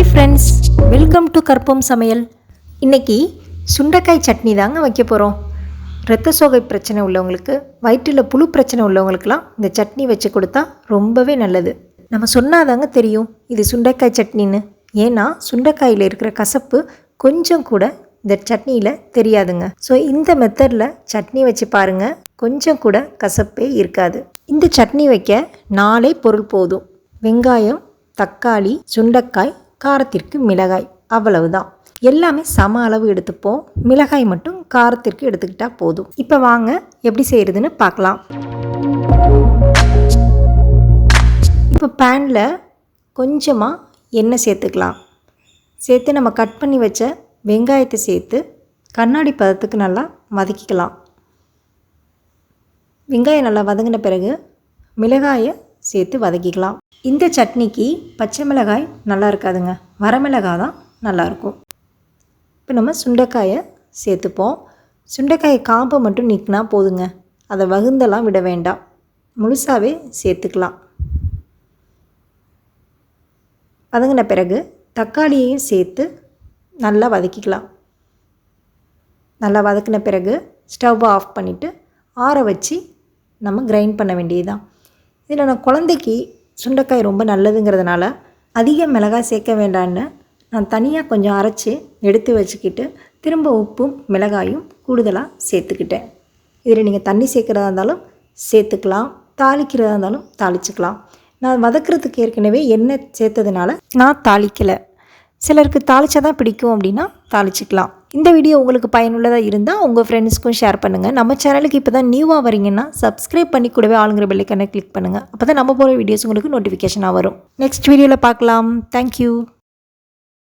Friends, welcome to கர்ப்பம் சமையல். இன்றைக்கி சுண்டைக்காய் சட்னி தாங்க வைக்க போகிறோம். இரத்த சோகை பிரச்சனை உள்ளவங்களுக்கு, வயிற்றில் புழு பிரச்சனை உள்ளவங்களுக்கெல்லாம் இந்த சட்னி வச்சு கொடுத்தா ரொம்பவே நல்லது. நம்ம சொன்னாதாங்க தெரியும் இது சுண்டைக்காய் சட்னின்னு. ஏன்னா சுண்டைக்காயில் இருக்கிற கசப்பு கொஞ்சம் கூட இந்த சட்னியில் தெரியாதுங்க. ஸோ இந்த மெத்தடில் சட்னி வச்சு பாருங்கள், கொஞ்சம் கூட கசப்பே இருக்காது. இந்த சட்னி வைக்க 4 பொருள் போதும். வெங்காயம், தக்காளி, சுண்டைக்காய், காரத்திற்கு மிளகாய், அவ்வளவுதான். எல்லாமே சம அளவு எடுத்துப்போம். மிளகாய் மட்டும் காரத்திற்கு எடுத்துக்கிட்டால் போதும். இப்போ வாங்க எப்படி செய்கிறதுன்னு பார்க்கலாம். இப்போ பேனில் கொஞ்சமாக எண்ணெய் சேர்த்துக்கலாம். சேர்த்து நம்ம கட் பண்ணி வச்ச வெங்காயத்தை சேர்த்து கண்ணாடி பதத்துக்கு நல்லா வதக்கிக்கலாம். வெங்காயம் நல்லா வதங்கின பிறகு மிளகாயை சேர்த்து வதக்கிக்கலாம். இந்த சட்னிக்கு பச்சை மிளகாய் நல்லா இருக்காதுங்க, வரமிளகாய் தான் நல்லாயிருக்கும். இப்போ நம்ம சுண்டைக்காயை சேர்த்துப்போம். சுண்டைக்காயை காம்பை மட்டும் நீக்கினா போதுங்க, அதை வகுந்தெல்லாம் விட வேண்டாம், முழுசாகவே சேர்த்துக்கலாம். வதங்கின பிறகு தக்காளியையும் சேர்த்து நல்லா வதக்கிக்கலாம். நல்லா வதக்கின பிறகு ஸ்டவ்வை ஆஃப் பண்ணிவிட்டு ஆற வச்சு நம்ம கிரைண்ட் பண்ண வேண்டியதுதான். இதில் நான் குழந்தைக்கு சுண்டைக்காய் ரொம்ப நல்லதுங்கிறதுனால அதிக மிளகாய் சேர்க்க வேண்டான்னு நான் தனியாக கொஞ்சம் அரைச்சி எடுத்து வச்சுக்கிட்டு திரும்ப உப்பும் மிளகாயும் கூடுதலாக சேர்த்துக்கிட்டேன். இதில் நீங்கள் தண்ணி சேர்க்குறதா இருந்தாலும் சேர்த்துக்கலாம், தாளிக்கிறதா இருந்தாலும் தாளிச்சுக்கலாம். நான் வதக்கிறதுக்கு ஏற்கனவே எண்ணெய் சேர்த்ததுனால நான் தாளிக்கலை. சிலருக்கு தாளிச்சா தான் பிடிக்கும் அப்படின்னா தாளிச்சிக்கலாம். இந்த வீடியோ உங்களுக்கு பயனுள்ளதாக இருந்தால் உங்கள் ஃப்ரெண்ட்ஸ்க்கும் ஷேர் பண்ணுங்கள். நம்ம சேனலுக்கு இப்போ தான் நியூவாக வரீங்கன்னா சப்ஸ்கிரைப் பண்ணி கூடவே ஆளுங்கிற பெல்லைக்கான கிளிக் பண்ணுங்கள். அப்போ தான் நம்ம போகிற வீடியோஸ் உங்களுக்கு நோட்டிஃபிகேஷனாக வரும். நெக்ஸ்ட் வீடியோவில் பார்க்கலாம். தேங்க்யூ.